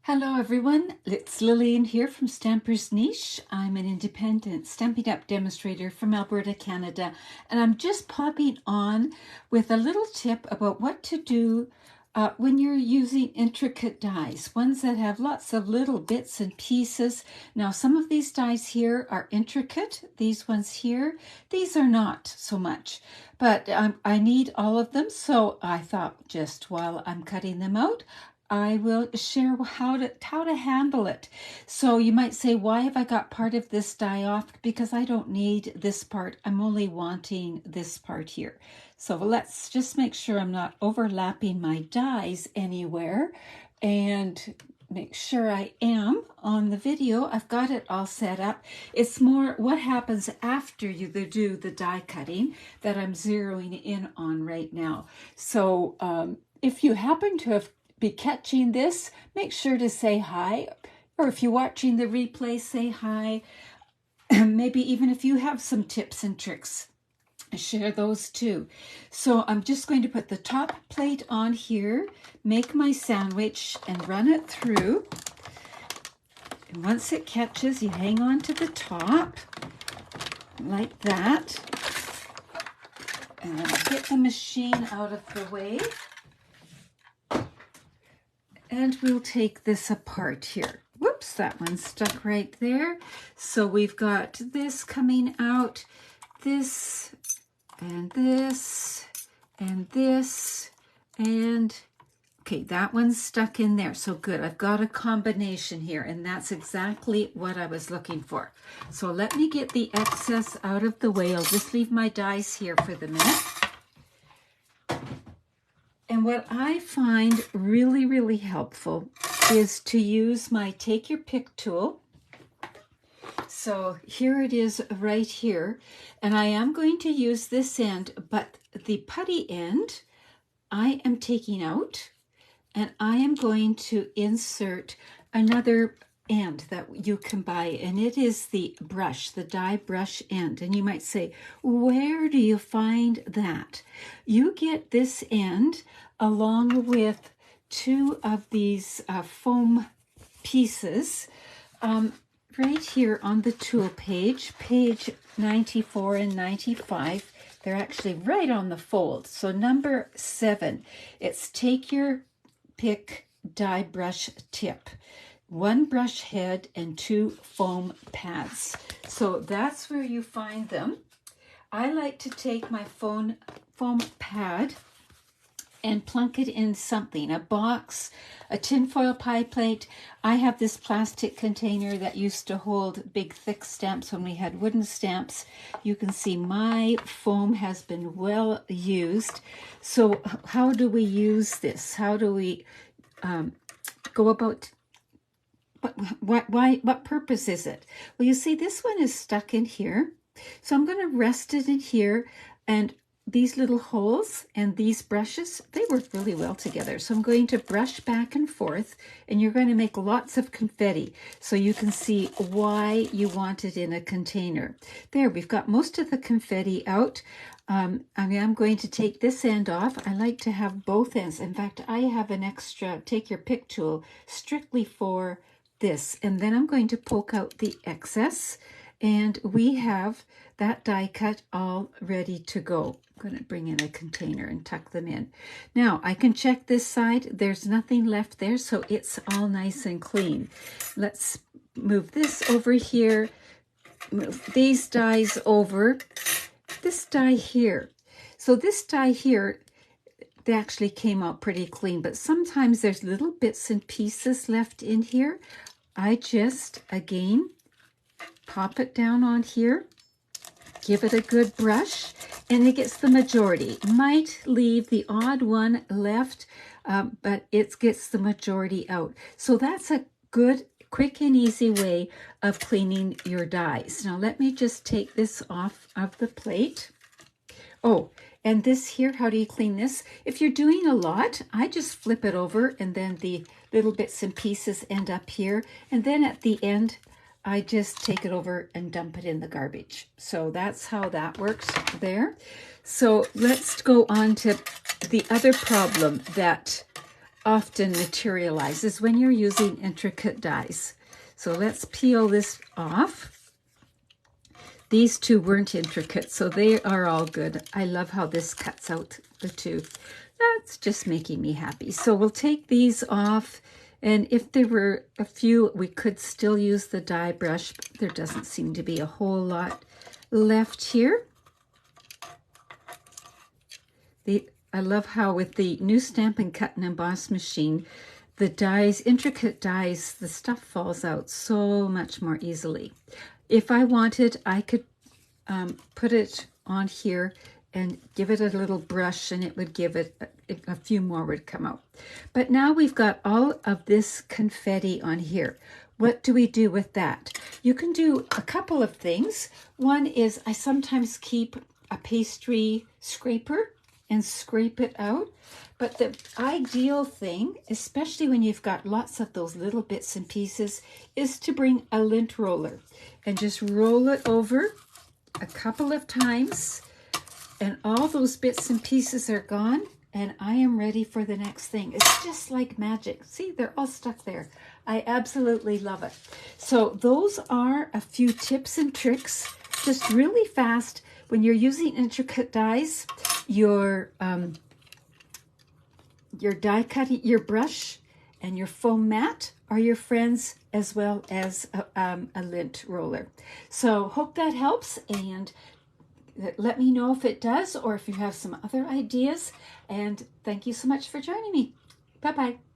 Hello everyone, it's Lillian here from Stamper's Niche. I'm an independent Stampin' Up! Demonstrator from Alberta, Canada, and I'm just popping on with a little tip about what to do when you're using intricate dies, ones that have lots of little bits and pieces. Now some of these dies here are intricate, these ones here, these are not so much, but I need all of them, so I thought just while I'm cutting them out, I will share how to handle it. So you might say, why have I got part of this die off? Because I don't need this part. I'm only wanting this part here. So let's just make sure I'm not overlapping my dies anywhere and make sure I am on the video. I've got it all set up. It's more what happens after you do the die cutting that I'm zeroing in on right now. So if you happen to be catching this, make sure to say hi, or if you're watching the replay, say hi. Maybe even if you have some tips and tricks, share those too. So I'm just going to put the top plate on here, make my sandwich and run it through. And once it catches, you hang on to the top like that. And get the machine out of the way. And we'll take this apart here. Whoops, that one's stuck right there. So we've got this coming out, this, and this, and this, and okay, that one's stuck in there. So good, I've got a combination here, and that's exactly what I was looking for. So let me get the excess out of the way. I'll just leave my dies here for the minute. And what I find really, really helpful is to use my Take Your Pick tool. So here it is right here. And I am going to use this end, but the putty end I am taking out, and I am going to insert another end that you can buy, and it is the brush, the die brush end. And you might say, where do you find that? You get this end along with two of these foam pieces right here on the tool page, page 94 and 95. They're actually right on the fold. So number 7, it's Take Your Pick die brush tip. 1 brush head and 2 foam pads. So that's where you find them. I like to take my foam pad and plunk it in something, a box, a tinfoil pie plate. I have this plastic container that used to hold big thick stamps when we had wooden stamps. You can see my foam has been well used. So how do we use this? How do we go about what purpose is it? Well, you see, this one is stuck in here. So I'm going to rest it in here, and these little holes and these brushes, they work really well together. So I'm going to brush back and forth, and you're going to make lots of confetti so you can see why you want it in a container. There, we've got most of the confetti out. I am going to take this end off. I like to have both ends. In fact, I have an extra Take Your Pick tool strictly for this, and then I'm going to poke out the excess, and we have that die cut all ready to go. I'm going to bring in a container and tuck them in. Now I can check this side. There's nothing left there, so it's all nice and clean. Let's move this over here, move these dies over. This die here. So this die here, they actually came out pretty clean, but sometimes there's little bits and pieces left in here. I just, again, pop it down on here, give it a good brush, and it gets the majority. Might leave the odd one left, but it gets the majority out. So that's a good, quick and easy way of cleaning your dies. Now let me just take this off of the plate. Oh, and this here, how do you clean this? If you're doing a lot, I just flip it over, and then the little bits and pieces end up here. And then at the end, I just take it over and dump it in the garbage. So that's how that works there. So let's go on to the other problem that often materializes when you're using intricate dies. So let's peel this off. These two weren't intricate, so they are all good. I love how this cuts out the two. That's just making me happy. So we'll take these off, and if there were a few, we could still use the die brush, but there doesn't seem to be a whole lot left here. I love how with the new Stampin' Cut and Emboss machine, the dies, intricate dies, the stuff falls out so much more easily. If I wanted, I could put it on here and give it a little brush, and it would give it a few more would come out. But now we've got all of this confetti on here. What do we do with that? You can do a couple of things. One is I sometimes keep a pastry scraper and scrape it out. But the ideal thing, especially when you've got lots of those little bits and pieces, is to bring a lint roller and just roll it over a couple of times, and all those bits and pieces are gone, and I am ready for the next thing. It's just like magic. See, they're all stuck there. I absolutely love it. So those are a few tips and tricks, just really fast. When you're using intricate dies, your die cutting, your brush and your foam mat are your friends, as well as a lint roller. So hope that helps, and let me know if it does, or if you have some other ideas. And thank you so much for joining me. Bye-bye.